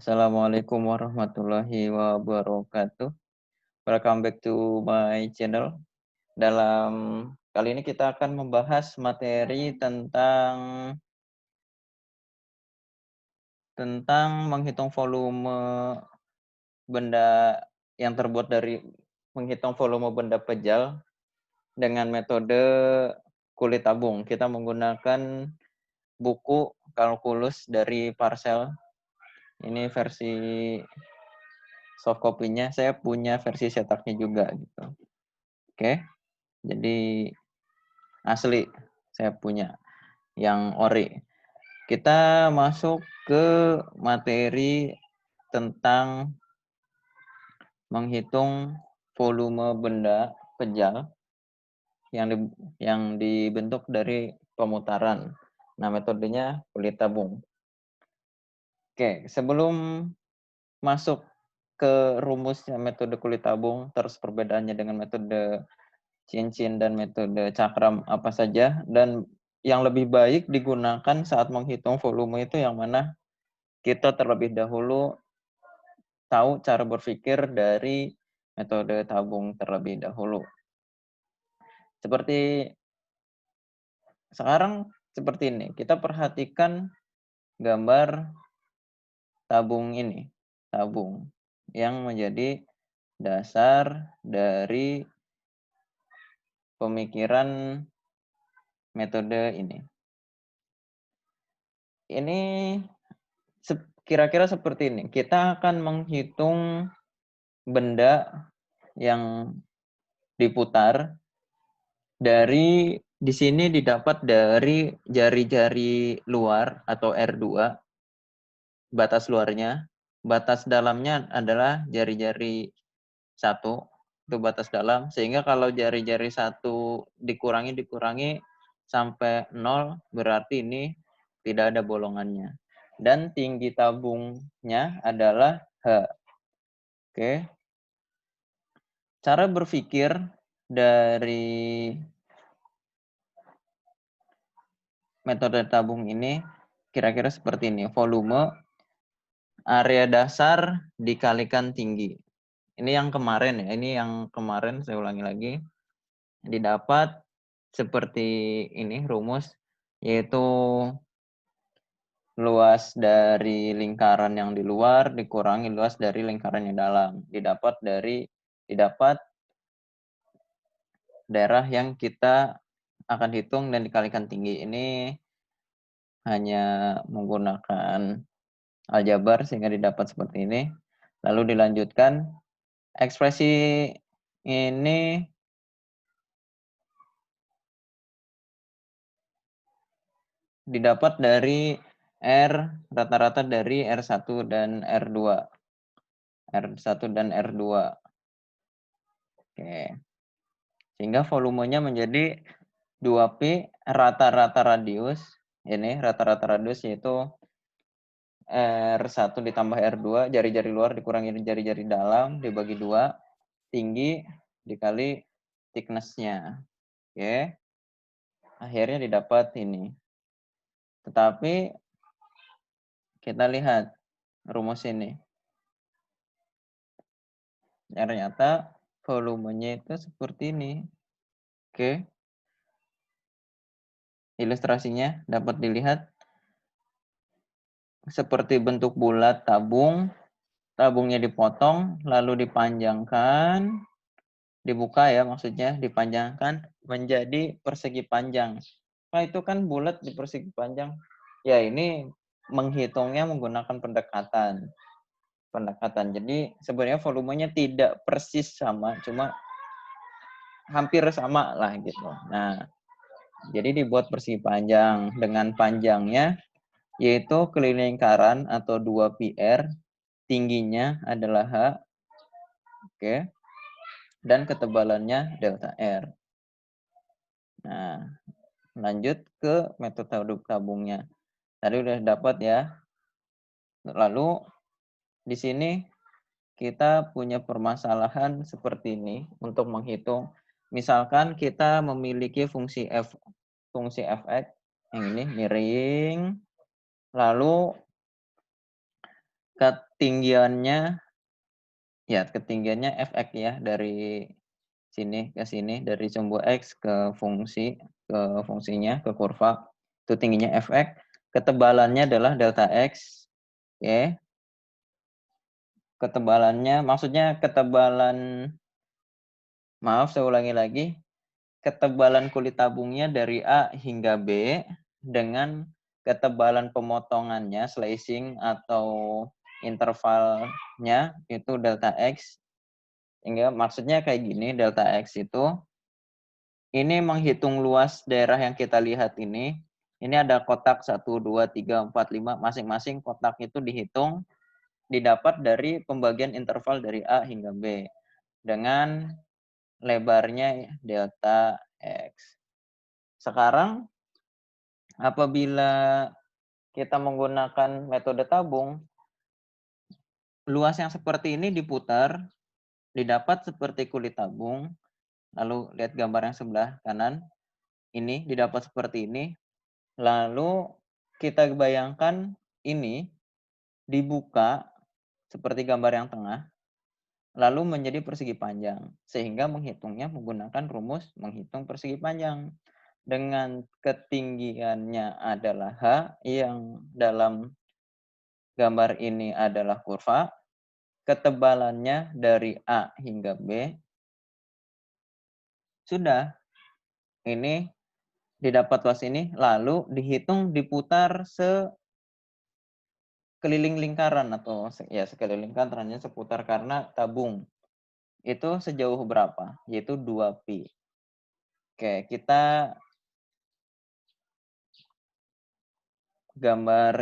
Assalamualaikum warahmatullahi wabarakatuh. Welcome back to my channel. Dalam kali ini kita akan membahas materi tentang menghitung volume benda yang terbuat dari menghitung volume benda pejal dengan metode kulit tabung. Kita menggunakan buku kalkulus dari Parsel. Ini versi soft copy-nya. Saya punya versi cetaknya juga gitu. Oke. Jadi asli saya punya yang ori. Kita masuk ke materi tentang menghitung volume benda pejal yang dibentuk dari pemutaran. Nah, metodenya kulit tabung. Oke, sebelum masuk ke rumusnya metode kulit tabung, terus perbedaannya dengan metode cincin dan metode cakram apa saja, dan yang lebih baik digunakan saat menghitung volume itu yang mana, kita terlebih dahulu tahu cara berpikir dari metode tabung terlebih dahulu. Seperti sekarang seperti ini, kita perhatikan gambar tabung ini, tabung yang menjadi dasar dari pemikiran metode ini. Ini kira-kira seperti ini, kita akan menghitung benda yang diputar dari di sini didapat dari jari-jari luar atau R2, batas luarnya. Batas dalamnya adalah jari-jari 1, itu batas dalam. Sehingga kalau jari-jari 1 dikurangi sampai 0, berarti ini tidak ada bolongannya. Dan tinggi tabungnya adalah H. Oke. Cara berpikir dari metode tabung ini kira-kira seperti ini. Volume area dasar dikalikan tinggi. Ini yang kemarin ya, ini yang kemarin saya ulangi lagi. Didapat seperti ini rumus, yaitu luas dari lingkaran yang di luar dikurangi luas dari lingkaran yang dalam. Didapat daerah yang kita akan hitung dan dikalikan tinggi. Ini hanya menggunakan aljabar sehingga didapat seperti ini. Lalu dilanjutkan, ekspresi ini didapat dari rata-rata dari R1 dan R2. R1 dan R2. Oke. Sehingga volumenya menjadi 2Pi rata-rata radius. Ini rata-rata radius yaitu R1 ditambah R2, jari-jari luar dikurangi jari-jari dalam, dibagi 2, tinggi dikali thickness-nya. Oke. Akhirnya didapat ini. Tetapi kita lihat rumus ini. Ternyata volumenya itu seperti ini. Oke. Ilustrasinya dapat dilihat seperti bentuk bulat tabung. Tabungnya dipotong, lalu dipanjangkan, dibuka ya maksudnya, dipanjangkan menjadi persegi panjang. Nah, itu kan bulat di persegi panjang. Ya, ini menghitungnya menggunakan pendekatan. Jadi sebenarnya volumenya tidak persis sama, cuma hampir sama lah gitu. Nah, jadi dibuat persegi panjang dengan panjangnya yaitu keliling lingkaran atau 2πr, tingginya adalah H, oke, dan ketebalannya delta R. Nah, lanjut ke metode tabungnya. Tadi udah dapat ya. Lalu di sini kita punya permasalahan seperti ini untuk menghitung. Misalkan kita memiliki fungsi fx yang ini miring, lalu ketinggiannya fx ya, dari sini ke sini, dari sumbu X ke fungsinya, ke kurva, itu tingginya fx, ketebalannya adalah delta X, oke. Ketebalannya, maksudnya maaf saya ulangi lagi, ketebalan kulit tabungnya dari A hingga B dengan ketebalan pemotongannya, slicing atau intervalnya itu delta X. Hingga maksudnya kayak gini, delta X itu ini menghitung luas daerah yang kita lihat ini. Ini ada kotak 1, 2, 3, 4, 5. Masing-masing kotak itu dihitung, didapat dari pembagian interval dari A hingga B. Dengan lebarnya delta X. Sekarang, apabila kita menggunakan metode tabung, luas yang seperti ini diputar, didapat seperti kulit tabung. Lalu lihat gambar yang sebelah kanan, ini didapat seperti ini. Lalu kita bayangkan ini dibuka seperti gambar yang tengah, lalu menjadi persegi panjang. Sehingga menghitungnya menggunakan rumus menghitung persegi panjang. Dengan ketinggiannya adalah H, yang dalam gambar ini adalah kurva, ketebalannya dari A hingga B, sudah. Ini didapat luas ini, lalu dihitung diputar sekeliling lingkaran atau sekeliling lingkarannya seputar, karena tabung itu sejauh berapa? Yaitu 2pi. Oke, kita gambar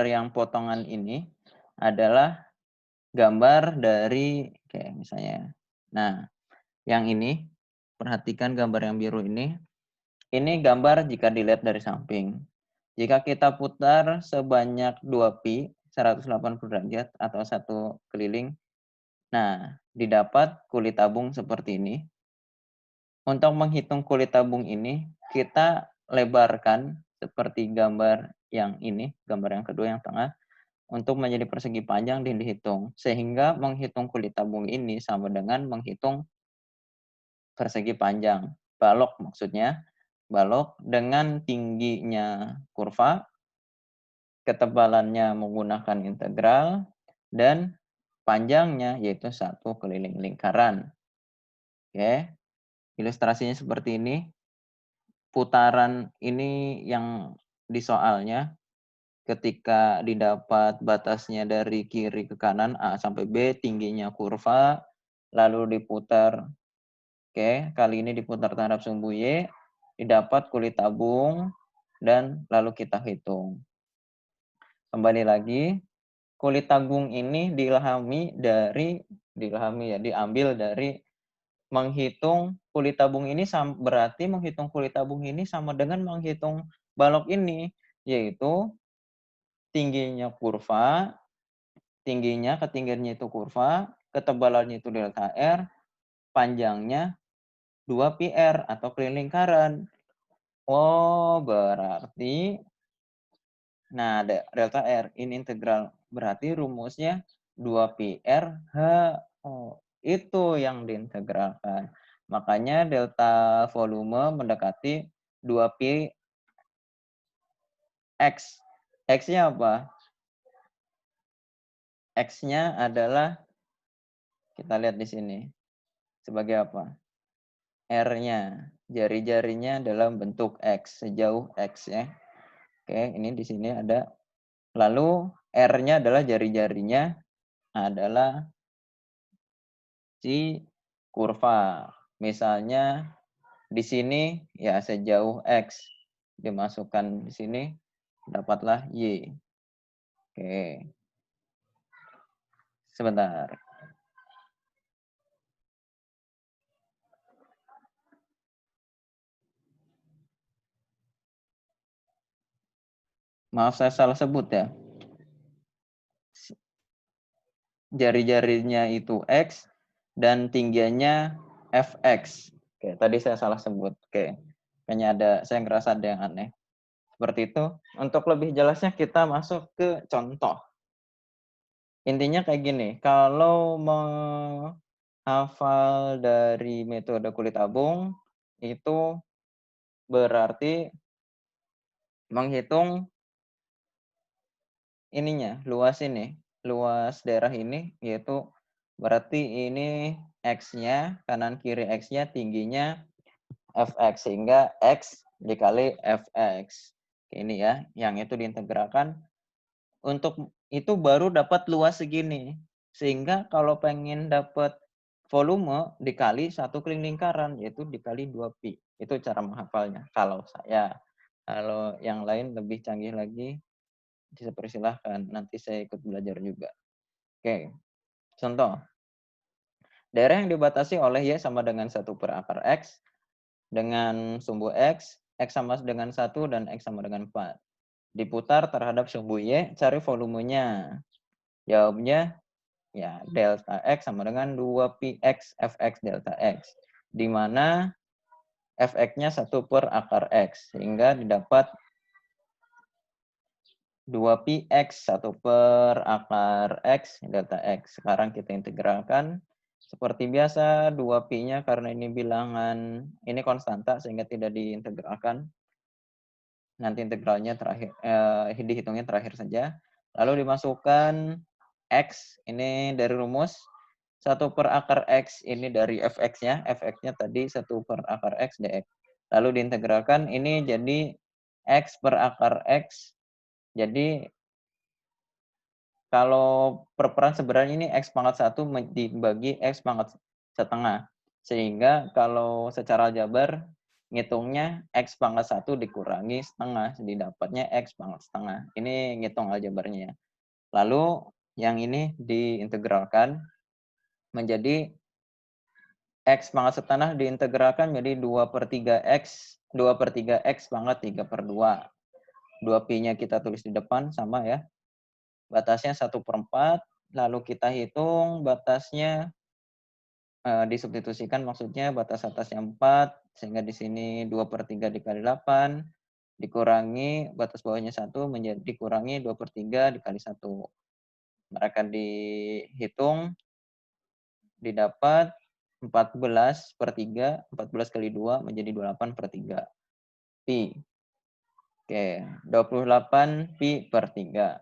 yang potongan ini adalah gambar dari misalnya. Nah, yang ini, perhatikan gambar yang biru ini. Ini gambar jika dilihat dari samping. Jika kita putar sebanyak 2pi, 180 derajat atau 1 keliling, nah, didapat kulit tabung seperti ini. Untuk menghitung kulit tabung ini, kita lebarkan seperti gambar yang ini, gambar yang kedua yang tengah, untuk menjadi persegi panjang dan dihitung. Sehingga menghitung kulit tabung ini sama dengan menghitung persegi panjang. Balok maksudnya. Balok dengan tingginya kurva, ketebalannya menggunakan integral, dan panjangnya yaitu 1 keliling lingkaran. Oke, ilustrasinya seperti ini. Putaran ini yang di soalnya, ketika didapat batasnya dari kiri ke kanan, A sampai B, tingginya kurva, lalu diputar, kali ini diputar terhadap sumbu Y, didapat kulit tabung, dan lalu kita hitung. Kembali lagi, kulit tabung ini diambil dari menghitung kulit tabung ini, berarti menghitung kulit tabung ini sama dengan menghitung balok ini, yaitu ketinggiannya itu kurva, ketebalannya itu delta R, panjangnya 2pi R atau keliling lingkaran. Oh, berarti, nah, delta R ini integral, berarti rumusnya 2pi R H. Oh, itu yang diintegralkan. Makanya delta volume mendekati 2pi X. X-nya apa? X-nya adalah, kita lihat di sini, sebagai apa? R-nya, jari-jarinya dalam bentuk X, sejauh X ya. Oke, ini di sini ada. Lalu R-nya adalah jari-jarinya adalah si kurva. Misalnya di sini ya sejauh X. Dimasukkan di sini, dapatlah Y. Oke. Sebentar. Maaf saya salah sebut ya. Jari-jarinya itu X dan tinggiannya Fx. Oke, tadi saya salah sebut. Oke. Kayaknya saya ngerasa ada yang aneh. Seperti itu. Untuk lebih jelasnya kita masuk ke contoh. Intinya kayak gini, kalau menghafal dari metode kulit tabung, itu berarti menghitung ininya, luas daerah ini, yaitu berarti ini X-nya, kanan kiri X-nya, tingginya Fx, sehingga X dikali Fx. Ini ya, yang itu diintegralkan. Untuk itu baru dapat luas segini. Sehingga kalau pengen dapat volume dikali satu keliling lingkaran, yaitu dikali 2pi. Itu cara menghafalnya, kalau saya. Kalau yang lain lebih canggih lagi, dipersilahkan, nanti saya ikut belajar juga. Oke, contoh. Daerah yang dibatasi oleh Y sama dengan 1 per akar X, dengan sumbu X sama dengan 1 dan X sama dengan 4. Diputar terhadap sumbu Y, cari volumenya. Jawabnya, ya delta X sama dengan 2pi X Fx delta X. Di mana Fx-nya 1 per akar X, sehingga didapat 2pi X 1 per akar X delta X. Sekarang kita integralkan. Seperti biasa, 2pi-nya karena ini bilangan, ini konstanta sehingga tidak diintegralkan. Nanti integralnya terakhir, dihitungnya terakhir saja. Lalu dimasukkan X, ini dari rumus. 1 per akar X ini dari Fx-nya. Fx-nya tadi 1 per akar X dx. Lalu diintegralkan, ini jadi X per akar X. Jadi kalau perperan sebenarnya ini X pangkat 1 dibagi X pangkat setengah. Sehingga kalau secara jabar, ngitungnya X pangkat 1 dikurangi setengah, didapatnya X pangkat setengah. Ini ngitung aljabarnya. Lalu yang ini diintegralkan menjadi X pangkat setengah diintegralkan menjadi 2 per 3X. 2 per 3X pangkat 3 per 2. 2pi-nya kita tulis di depan, sama ya. Batasnya 1 per 4, lalu kita hitung batasnya, disubstitusikan maksudnya batas atasnya 4, sehingga di sini 2 per 3 dikali 8, dikurangi batas bawahnya 1, menjadi dikurangi 2 per 3 dikali 1. Mereka dihitung, didapat 14 per 3, 14 kali 2 menjadi 28 per 3 pi. Oke, 28 pi per 3.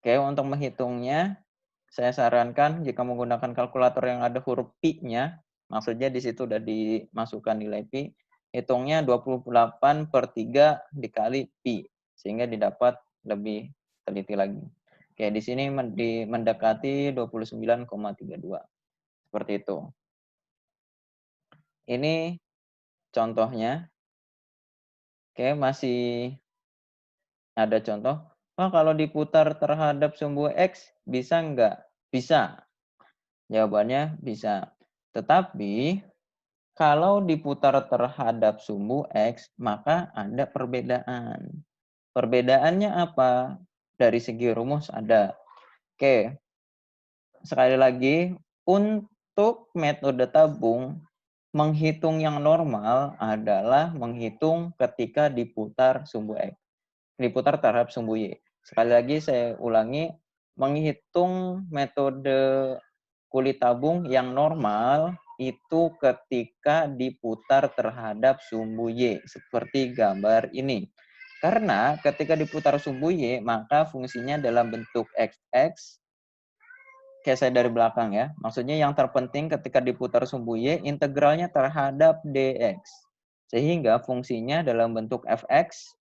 Oke, untuk menghitungnya, saya sarankan jika menggunakan kalkulator yang ada huruf pi-nya, maksudnya di situ udah dimasukkan nilai pi, hitungnya 28 per 3 dikali pi, sehingga didapat lebih teliti lagi. Oke, di sini mendekati 29,32. Seperti itu. Ini contohnya. Oke, masih ada contoh. Oh, kalau diputar terhadap sumbu X, bisa nggak? Bisa. Jawabannya bisa. Tetapi, kalau diputar terhadap sumbu X, maka ada perbedaan. Perbedaannya apa? Dari segi rumus ada. Oke, sekali lagi, untuk metode tabung, menghitung yang normal adalah menghitung ketika diputar sumbu X. Diputar terhadap sumbu Y. Sekali lagi saya ulangi, menghitung metode kulit tabung yang normal itu ketika diputar terhadap sumbu Y, seperti gambar ini. Karena ketika diputar sumbu Y, maka fungsinya dalam bentuk XX, kayak saya dari belakang ya. Maksudnya yang terpenting ketika diputar sumbu Y, integralnya terhadap dx. Sehingga fungsinya dalam bentuk fx,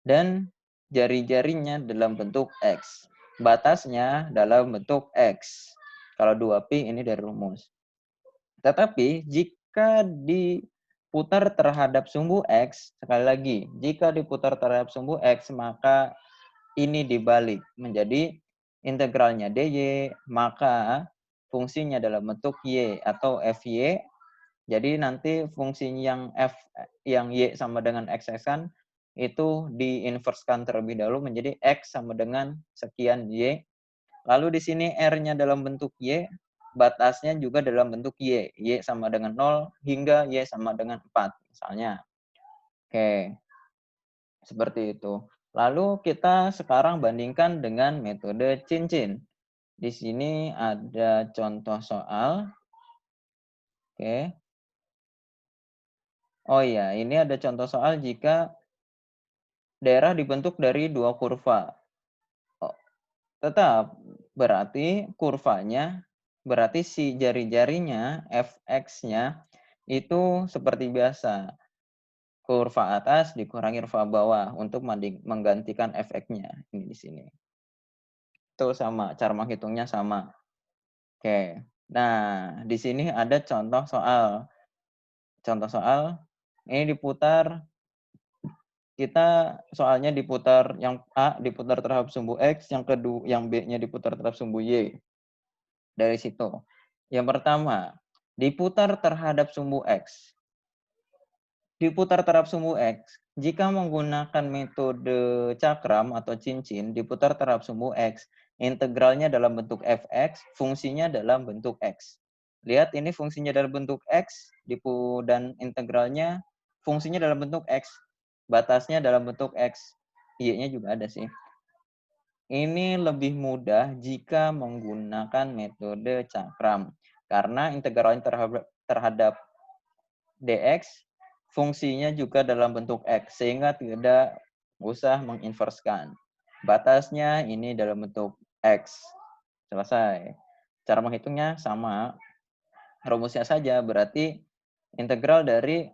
dan jari-jarinya dalam bentuk X. Batasnya dalam bentuk X. Kalau 2pi ini dari rumus. Tetapi jika diputar terhadap sumbu X, sekali lagi, jika diputar terhadap sumbu X, maka ini dibalik menjadi integralnya dy, maka fungsinya dalam bentuk y atau fy. Jadi nanti fungsi yang f yang y sama dengan x kan itu diinverskan terlebih dahulu menjadi x sama dengan sekian y. Lalu di sini r-nya dalam bentuk y, batasnya juga dalam bentuk y. Y sama dengan 0 hingga y sama dengan 4 misalnya. Oke. Seperti itu. Lalu kita sekarang bandingkan dengan metode cincin. Di sini ada contoh soal. Oke. Oh iya, ini ada contoh soal jika daerah dibentuk dari dua kurva. Oh, tetap berarti kurvanya, berarti si jari-jarinya, fx-nya itu seperti biasa. Kurva atas dikurangi kurva bawah untuk menggantikan fx-nya. Ini di sini. Itu sama, cara menghitungnya sama. Oke. Nah, di sini ada contoh soal. Contoh soal, ini diputar, kita soalnya diputar yang A diputar terhadap sumbu X, yang B-nya diputar terhadap sumbu Y. Dari situ. Yang pertama, diputar terhadap sumbu X. Diputar terhadap sumbu X, jika menggunakan metode cakram atau cincin, diputar terhadap sumbu X, integralnya dalam bentuk fx, fungsinya dalam bentuk x. Lihat ini fungsinya dalam bentuk x, dan integralnya fungsinya dalam bentuk x. Batasnya dalam bentuk x. Y-nya juga ada sih. Ini lebih mudah jika menggunakan metode cakram. Karena integralnya terhadap dx fungsinya juga dalam bentuk x, sehingga tidak usah menginverskan. Batasnya ini dalam bentuk x. Selesai. Cara menghitungnya sama. Rumusnya saja, berarti integral dari,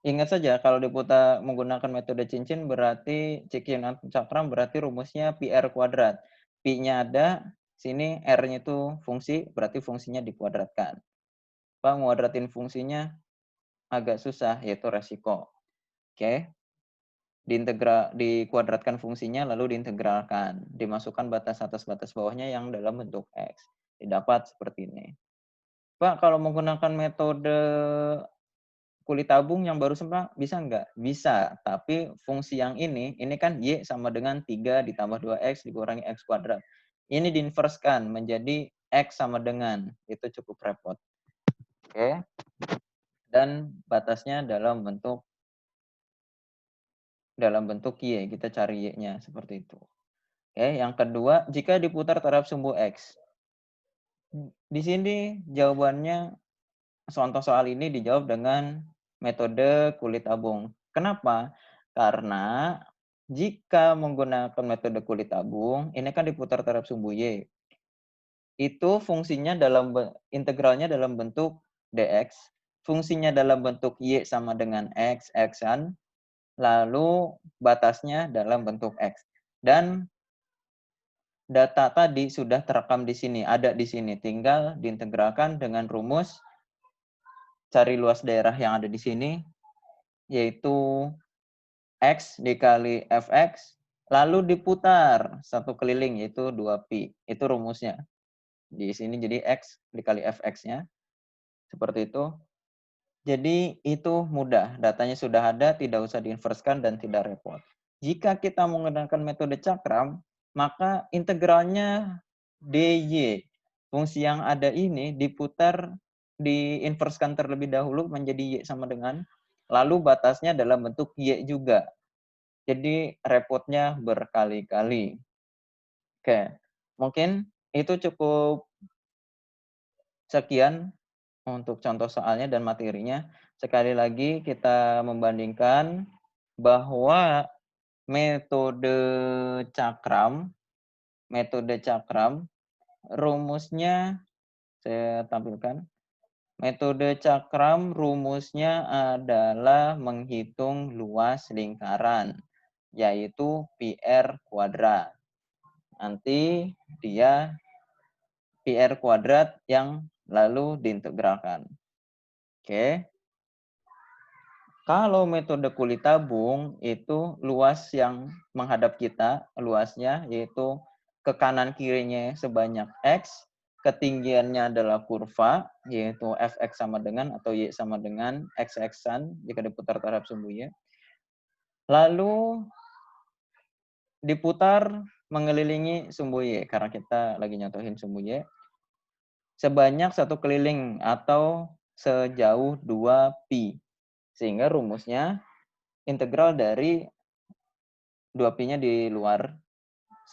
ingat saja kalau diputar menggunakan metode cincin berarti cincin cakram berarti rumusnya pi r kuadrat. Pi-nya ada, sini r-nya itu fungsi, berarti fungsinya dikuadratkan. Pak, nguadratin fungsinya agak susah, yaitu resiko. Oke. Dikuadratkan fungsinya, lalu diintegralkan. Dimasukkan batas atas batas bawahnya yang dalam bentuk X. Didapat seperti ini. Pak, kalau menggunakan metode kulit tabung yang baru sempat, bisa nggak? Bisa, tapi fungsi yang ini kan Y sama dengan 3 ditambah 2X dikurangi X kuadrat. Ini diinverskan menjadi X sama dengan, itu cukup repot. Oke. Dan batasnya dalam bentuk Y, kita cari Y-nya seperti itu. Oke, yang kedua, jika diputar terhadap sumbu X. Di sini jawabannya, contoh soal ini dijawab dengan metode kulit tabung. Kenapa? Karena jika menggunakan metode kulit tabung, ini kan diputar terhadap sumbu Y. Itu fungsinya integralnya dalam bentuk dx, fungsinya dalam bentuk Y sama dengan X, X-an, lalu batasnya dalam bentuk X. Dan data tadi sudah terekam di sini, ada di sini. Tinggal diintegralkan dengan rumus cari luas daerah yang ada di sini, yaitu X dikali Fx, lalu diputar satu keliling, yaitu 2pi. Itu rumusnya. Di sini jadi X dikali Fx-nya. Seperti itu. Jadi itu mudah, datanya sudah ada, tidak usah diinverskan dan tidak repot. Jika kita menggunakan metode cakram, maka integralnya dy. Fungsi yang ada ini diputar, diinverskan terlebih dahulu menjadi y sama dengan, lalu batasnya dalam bentuk y juga. Jadi repotnya berkali-kali. Oke, mungkin itu cukup sekian untuk contoh soalnya dan materinya. Sekali lagi kita membandingkan bahwa metode cakram, rumusnya saya tampilkan. Metode cakram rumusnya adalah menghitung luas lingkaran, yaitu pi r kuadrat. Nanti dia pi r kuadrat yang lalu diintegralkan. Oke. Kalau metode kulit tabung itu luas yang menghadap kita, luasnya yaitu ke kanan kirinya sebanyak X, ketinggiannya adalah kurva, yaitu Fx sama dengan atau Y sama dengan X-an jika diputar terhadap sumbu Y. Lalu diputar mengelilingi sumbu Y, karena kita lagi nyontohin sumbu Y, sebanyak satu keliling atau sejauh 2pi. Sehingga rumusnya integral dari 2pi-nya di luar,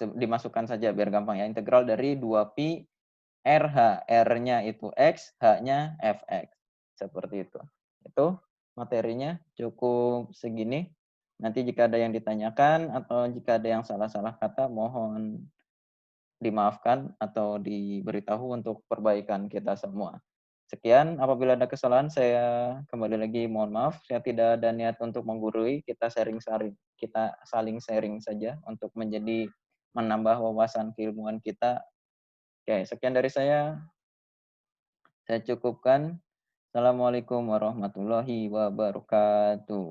dimasukkan saja biar gampang ya, integral dari 2pi RH, R-nya itu X, H-nya Fx, seperti itu. Itu materinya cukup segini, nanti jika ada yang ditanyakan atau jika ada yang salah-salah kata mohon dimaafkan atau diberitahu untuk perbaikan kita semua. Sekian, apabila ada kesalahan saya kembali lagi mohon maaf, saya tidak ada niat untuk menggurui, kita saling sharing saja untuk menambah wawasan keilmuan kita. Oke, sekian dari saya cukupkan. Assalamualaikum warahmatullahi wabarakatuh.